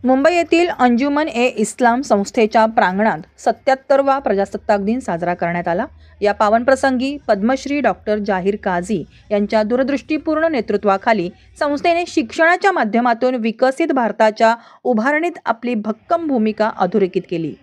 मुंबई येथील अंजुमन ए इस्लाम संस्थेच्या प्रांगणात 77वा प्रजासत्ताक दिन साजरा करण्यात आला। या पावन प्रसंगी पद्मश्री डॉक्टर जाहीर काझी यांच्या दूरदृष्टीपूर्ण नेतृत्वाखाली संस्थेने शिक्षणाच्या माध्यमातून विकसित भारताच्या उभारणीत आपली भक्कम भूमिका अधोरेखित केली।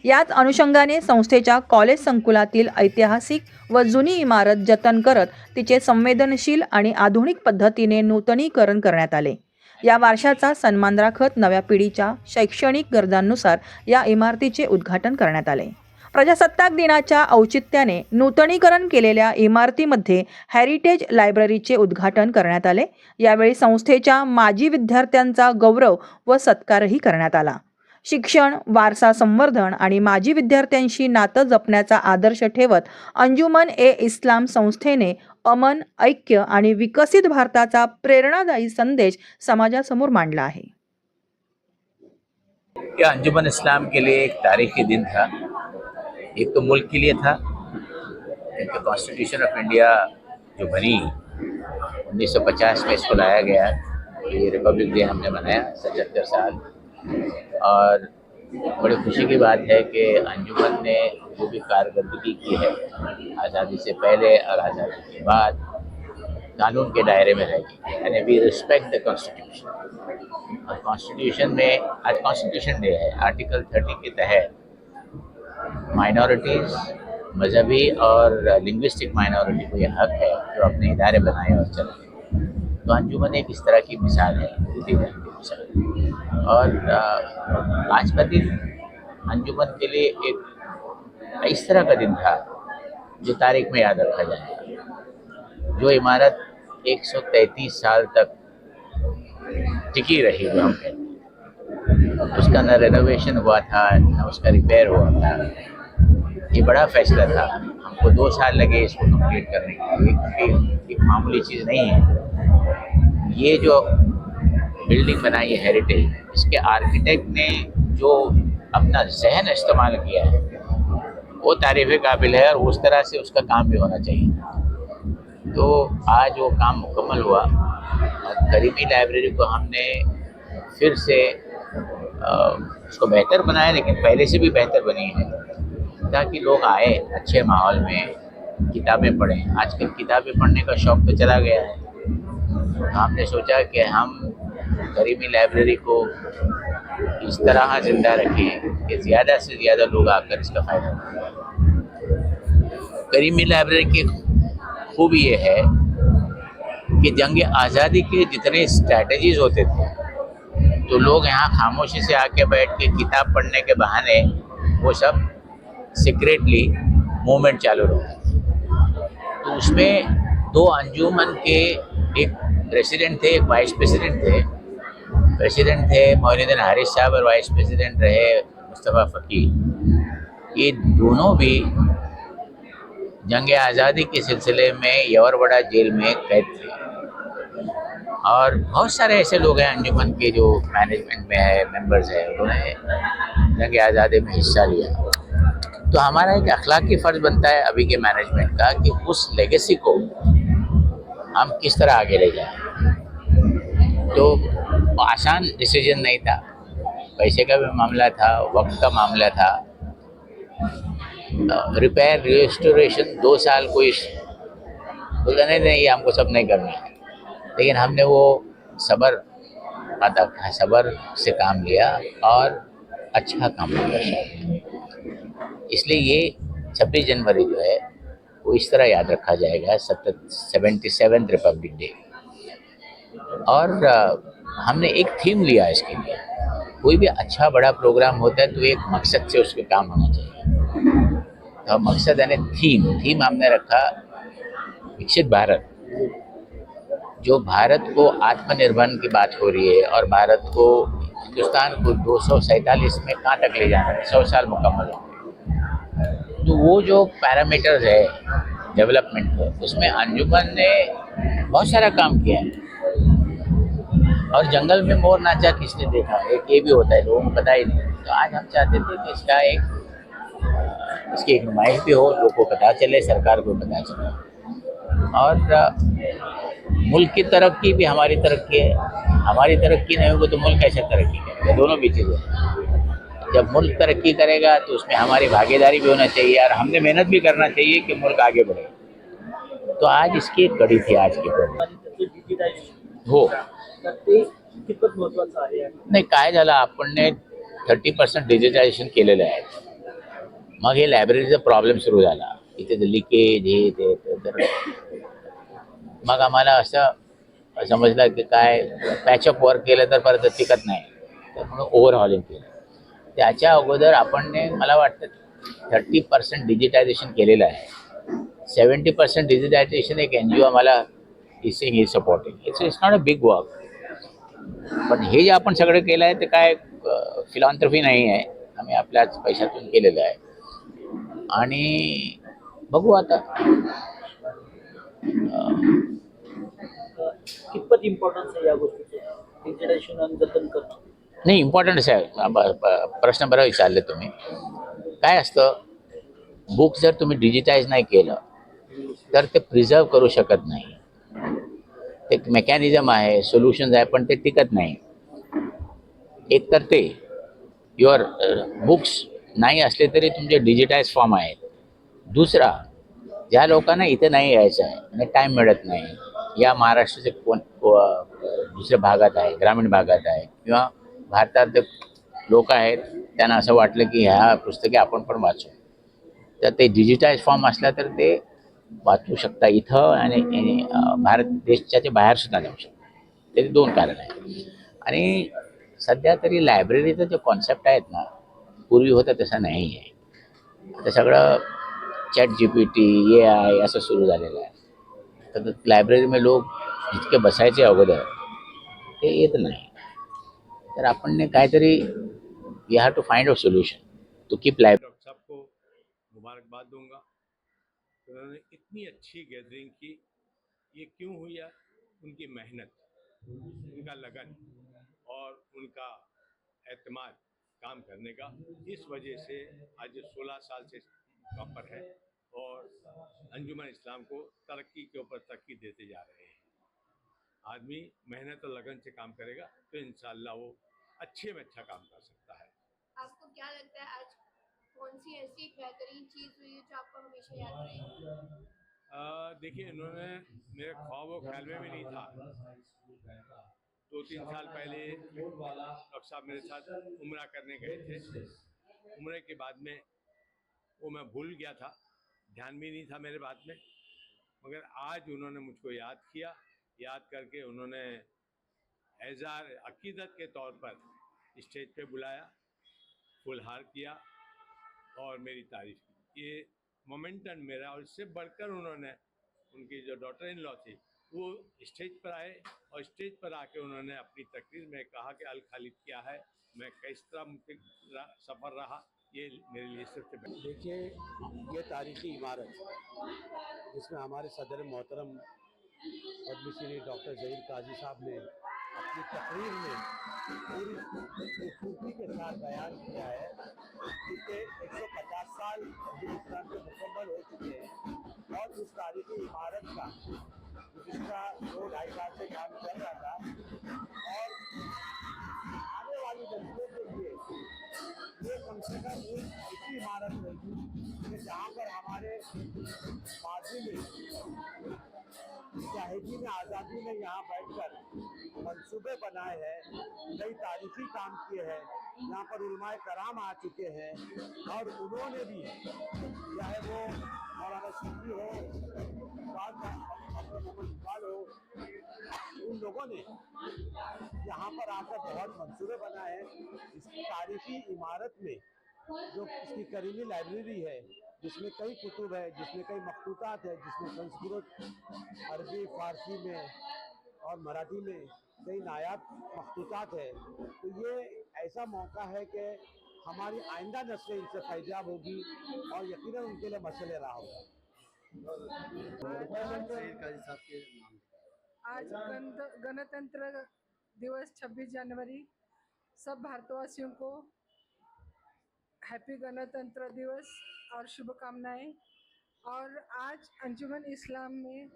याच अनुषंगाने संस्थेच्या कॉलेज संकुलातील ऐतिहासिक व जुनी इमारत जतन करत तिचे संवेदनशील आणि आधुनिक पद्धतीने नूतनीकरण करण्यात आले। या वारशाचा सन्मान राखत नव्या पिढीच्या शैक्षणिक गरजांनुसार या इमारतीचे उद्घाटन करण्यात आले। प्रजासत्ताक दिनाच्या औचित्याने नूतनीकरण केलेल्या इमारतीमध्ये हेरिटेज लायब्ररीचे उद्घाटन करण्यात आले। यावेळी संस्थेच्या माजी विद्यार्थ्यांचा गौरव व सत्कारही करण्यात आला। शिक्षण, वारसा संवर्धन आणि माजी विद्यार्थ्यांशी नातं जपण्याचा आदर्श ठेवत अंजुमन ए इस्लाम संस्थेने अमन, ऐक्य आणि विकसित भारताचा प्रेरणादायी संदेश समाजासमोर मांडला आहे। यह अंजुमन इस्लाम के लिए एक तारीखी दिन था। एक तो मुल्क के लिए था, एक कॉन्स्टिट्यूशन ऑफ इंडिया जो बनी 1950 में, इसको लाया गया। ये रिपब्लिक डे हमने मनाया 77 साल। और बड़ी खुशी की बात है कि अंजुमन ने जो भी कारकर्दगी की है आज़ादी से पहले और आज़ादी के बाद, कानून के दायरे में रहेगी। यानी वी रिस्पेक्ट द कॉन्स्टिट्यूशन। और कॉन्स्टिट्यूशन में आज कॉन्स्टिट्यूशन डे है। आर्टिकल 30 के तहत माइनॉरिटीज़, मजहबी और लिंग्विस्टिक माइनॉरिटी को यह हक है जो अपने इदारे बनाए और चलाए। तो अंजुमन एक इस तरह की मिसाल है, मिसाल। और आज का दिन अंजुमन के लिए एक इस तरह का दिन था जो तारीख में याद रखा जाएगा। जो इमारत 133 साल तक टिकी रही, जो हम कहते हैं, उसका न रेनोवेशन हुआ था न उसका रिपेयर हुआ था। ये बड़ा फैसला था। हमको 2 साल लगे इसको कंप्लीट करने के लिए, क्योंकि एक मामूली चीज़ नहीं है। ये जो बिल्डिंग बनाई है हेरिटेज, इसके आर्किटेक्ट ने जो अपना जहन इस्तेमाल किया है वो तारीफ़ काबिल है, और उस तरह से उसका काम भी होना चाहिए। तो आज वो काम मुकम्मल हुआ। करीमी लाइब्रेरी को हमने फिर से उसको बेहतर बनाया, लेकिन पहले से भी बेहतर बनी है, ताकि लोग आए अच्छे माहौल में किताबें पढ़ें। आजकल किताबें पढ़ने का शौक़ तो चला गया है। तो हमने सोचा कि हम करीमी लाइब्रेरी को इस तरह ज़िंदा रखें कि ज़्यादा से ज़्यादा लोग आकर इसका फ़ायदा उठाएं। करीमी लाइब्रेरी की खूबी ये है कि जंग आज़ादी के जितने स्ट्रैटेजीज़ होते थे, तो लोग यहाँ खामोशी से आके बैठ के किताब पढ़ने के बहाने वो सब सीक्रेटली मूवमेंट चालू रखते थे। तो उसमें 2 अंजुमन के एक प्रेसिडेंट थे, एक वाइस प्रेसिडेंट थे। प्रेसिडेंट थे मौलुद्दीन हारिस साहब और वाइस प्रेसिडेंट रहे मुस्तफ़ा फ़कीर। ये दोनों भी जंग आज़ादी के सिलसिले में यवरवड़ा जेल में कैद थे। और बहुत सारे ऐसे लोग हैं अंजुमन के जो मैनेजमेंट में है, मेंबर्स हैं, उन्होंने जंग आज़ादी में हिस्सा लिया। तो हमारा एक अखलाकी फ़र्ज़ बनता है अभी के मैनेजमेंट का कि उस लेगेसी को हम किस तरह आगे ले जाएं। तो आसान डिसीजन नहीं था, पैसे का भी मामला था, वक्त का मामला था। रिपेयर रिस्टोरेशन 2 साल कोई बोला नहीं, हमको सब नहीं करना है, लेकिन हमने वो सब्र से काम लिया और अच्छा काम किया। इसलिए ये 26 जनवरी जो है वो इस तरह याद रखा जाएगा, 77th रिपब्लिक डे। और हमने एक थीम लिया इसके लिए। कोई भी अच्छा बड़ा प्रोग्राम होता है तो एक मकसद से उसके काम होना चाहिए। तो मकसद यानी थीम हमने रखा विकसित भारत। जो भारत को आत्मनिर्भर की बात हो रही है और भारत को, हिंदुस्तान को 247 में कहाँ तक ले जाना है, 100 साल मुकम्मल हो। तो वो जो पैरामीटर्स है डेवलपमेंट को, उसमें अंजुमन ने बहुत सारा काम किया है। और जंगल में मोर नाचा किसने देखा, एक ये भी होता है, लोगों को पता ही नहीं। तो आज हम चाहते थे कि इसकी एक नुमाइश भी हो, लोगों को पता चले, सरकार को पता चले। और मुल्क की तरक्की भी हमारी तरक्की है, हमारी तरक्की नहीं होगी तो मुल्क कैसे तरक्की करेगा, दोनों भी चीज़ें हैं। जब मुल्क तरक्की करेगा तो उसमें हमारी भागीदारी भी होना चाहिए और हमने मेहनत भी करना चाहिए कि मुल्क आगे बढ़े। तो आज इसकी एक कड़ी थी आज की प्रोग्राम. हो तर ते कितपत महत्वाचं आहे. नाही, काय झालं, आपण 30% डिजिटायझेशन केलेलं आहे. मग हे लायब्ररीचा प्रॉब्लेम सुरू झाला, इथे लिकेज हे ते तर मग आम्हाला असं समजलं की काय पॅचअप वर्क केलं तर परत टिकत नाही, तर म्हणून ओव्हरहॉलिंग केलं. त्याच्या अगोदर आपण मला वाटतं 30% डिजिटायझेशन केलेलं आहे. 70% डिजिटायझेशन एक NGO आम्हाला इसिंग ही supporting. It's not a big work, पण हे जे आपण सगळं केलं आहे ते काय फिलॉन्थ्रफी नाही आहे, आम्ही आपल्याच पैशातून केलेलं आहे. आणि बघू आता कितपत इम्पॉर्टन्स आहे या गोष्टीचं डिजिटायझेशन आणि जतन करणं. नाही, इम्पॉर्टंटच आहे. प्रश्न बरा विचारले तुम्ही. काय असतं, बुक जर तुम्ही डिजिटाईज नाही केलं तर ते प्रिझर्व करू शकत नाही. ते मेकॅनिझम आहे, सोल्युशन्स आहे, पण ते टिकत नाही. एक तर ते युअर बुक्स नाही असले तरी तुमचे डिजिटाईज फॉर्म आहेत. दुसरा, ज्या लोकांना इथे नाही यायचं आहे आणि टाईम मिळत नाही, या महाराष्ट्राचे दुसऱ्या भागात आहे, ग्रामीण भागात आहे किंवा भारतात लोक आहेत, त्यांना असं वाटलं की ह्या पुस्तके आपण पण वाचू, तर ते डिजिटाईज फॉर्म असला तर ते वाचू शकता इथं आणि भारत देशाच्या बाहेर सुद्धा जाऊ शकता. ते 2 कारण आहेत. आणि सध्या तरी लायब्ररीचं जे कॉन्सेप्ट आहेत ना, पूर्वी होतं तसं नाही आहे. आता सगळं ChatGPT, AI असं सुरू झालेलं आहे. तर लायब्ररी में लोग जितके बसायचे अगोदर ते येत नाही. तर आपण काहीतरी we have to find a solution to keep library. Doctor साहब को मुबारकबाद दूंगा, उन्होंने इतनी अच्छी गैदरिंग की। ये क्यों हुई है? उनकी मेहनत, उनका लगन और उनका एतमाद काम करने का। इस वजह से आज 16 साल से वहाँ पर है और अंजुमन इस्लाम को तरक्की के ऊपर तरक्की देते जा रहे हैं। आदमी मेहनत और लगन से काम करेगा तो इंशाअल्लाह वो अच्छे में अच्छा काम कर सकता है। आपको क्या लगता है आज कौन सी ऐसी बेहतरीन चीज हुई है जो आपको हमेशा याद रहेगी? देखिए, इन्होंने मेरे ख्वाब और ख्याल में भी नहीं था। 2-3 साल पहले डॉक्टर साहब मेरे साथ उम्रा करने गए थे। उम्रे के बाद में वो मैं भूल गया था, ध्यान भी नहीं था मेरे बात में, मगर आज उन्होंने मुझको याद किया। याद करके उन्होंने एज़ार अकीदत के तौर पर स्टेज पे बुलाया, फुलहार किया और मेरी तारीफ की। ये मोमेंटम मेरा, और इससे बढ़कर उन्होंने, उनकी जो डॉटर इन लॉ थी, वो स्टेज पर आए और स्टेज पर आके उन्होंने अपनी तकरीर में कहा कि अल खालिद क्या है, मैं किस तरह सफ़र रहा, ये मेरे लिए सबसे बेहतर। देखिए, ये तारीख़ी इमारत जिसमें हमारे सदर मोहतरम पद्मश्री डॉक्टर ज़हीर काजी साहब ने अपनी तकरीर में पूरी खूबसूरती के साथ बयान किया है कि 150 साल हिंदुस्तान के मुकम्मल हो चुके हैं और उस तारीख़ी इमारत का गुज़िश्ता 2-2.5 साल से काम चल रहा था और आने वाली नस्लों के लिए ये कम से कम एक ऐसी इमारत रहेगी कि जहाँ पर हमारे माजी में मुजाहिदीन आज़ादी ने यहाँ बैठकर मंसूबे बनाए हैं, कई तारीखी काम किए हैं, यहाँ पर उलमाए कराम आ चुके हैं और उन्होंने भी, चाहे वो मौलाना सिद्दी हो, इकबाल हो, उन लोगों ने यहाँ पर आकर बहुत मंसूबे बनाए हैं। इस तारीखी इमारत में जो इसकी करीमी लाइब्रेरी है, जिसमें कई कुतुब है, जिसमें कई मखतूतात है, जिसमें संस्कृत, अरबी, फारसी में और मराठी में कई नायाब मखतूतात है, तो ये ऐसा मौका है कि हमारी आइंदा नस्लें इनसे फैजाब होगी और यकीनन उनके लिए मसले रहा होगा। आज गणतंत्र दिवस 26 जनवरी, सब भारतवासियों को हैप्पी गणतंत्र दिवस और शुभकामनाएं। और आज अंजुमन इस्लाम में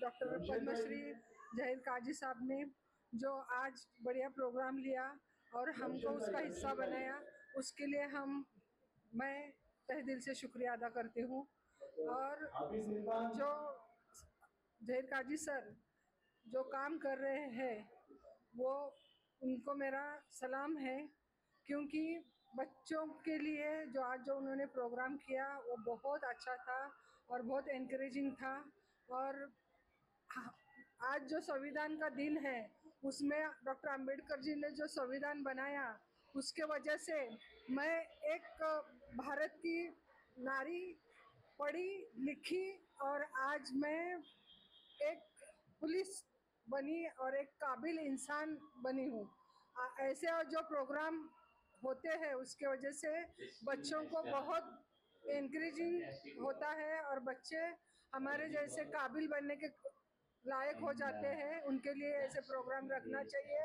डॉक्टर पद्मश्री जहीर काजी साहब ने जो आज बढ़िया प्रोग्राम लिया और हमको उसका हिस्सा बनाया, उसके लिए मैं तहे दिल से शुक्रिया अदा करती हूँ। और जो जहीर काजी सर जो काम कर रहे हैं वो उनको मेरा सलाम है, क्योंकि बच्चों के लिए जो उन्होंने प्रोग्राम किया वो बहुत अच्छा था और बहुत एनकरेजिंग था। और आज जो संविधान का दिन है उसमें डॉक्टर अंबेडकर जी ने जो संविधान बनाया उसके वजह से मैं एक भारत की नारी पढ़ी लिखी और आज मैं एक पुलिस बनी और एक काबिल इंसान बनी हूँ। ऐसे और जो प्रोग्राम होते हैं उसके वजह से बच्चों को बहुत एनकरेजिंग होता है और बच्चे हमारे जैसे काबिल बनने के लायक हो जाते हैं। उनके लिए ऐसे प्रोग्राम रखना चाहिए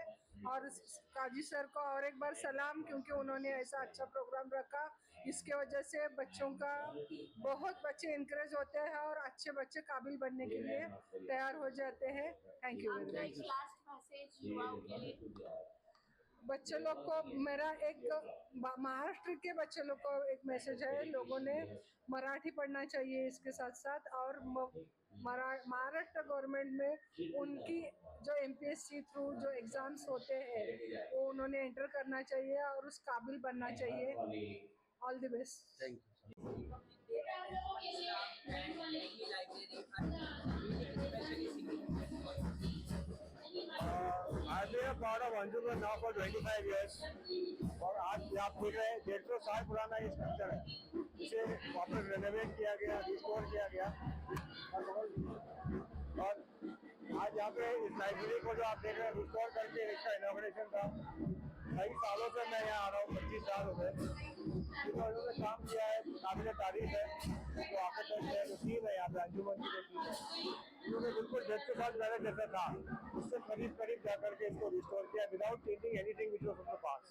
और काजी सर को और एक बार सलाम, क्योंकि उन्होंने ऐसा अच्छा प्रोग्राम रखा। इसके वजह से बहुत बच्चे इनकरेज होते हैं और अच्छे बच्चे काबिल बनने के लिए तैयार हो जाते हैं। Thank you very much. Last message युवाओं के लिए। बच्चे लोग को मेरा एक महाराष्ट्र के बच्चे लोग को एक मैसेज है, लोगों ने मराठी पढ़ना चाहिए इसके साथ साथ, और महाराष्ट्र गवर्नमेंट में उनकी जो MPSC थ्रू जो एग्जाम्स होते हैं वो उन्होंने एंटर करना चाहिए और उस काबिल बनना चाहिए। All the best. Thank you. I've been a part of Anjuman now for 25 years और आज आप देख रहे हैं 150 साल पुराना ये स्ट्रक्चर है, इसे वापस रेनोवेट किया गया, रिस्टोर किया गया। और आज यहाँ पे इस लाइब्रेरी को जो आप देख रहे हैं रिस्टोर करके इसका इनॉग्रेशन था। कई सालों से मैं यहाँ आ रहा हूँ, 25 साल हो गए। उन्होंने काम किया है, काबिल तारीफ है। जो आर्किटेक्ट है, जो टीम है यहाँ पे अंजुमन की जो टीम है, उन्होंने बिल्कुल 150 साल पहले जैसा था उससे करीब जाकर के इसको रिस्टोर किया without changing anything which was from the past.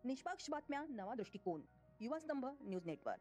निष्पक्ष बातम्या, नवा दृष्टिकोन, युवा स्तंभ न्यूज नेटवर्क.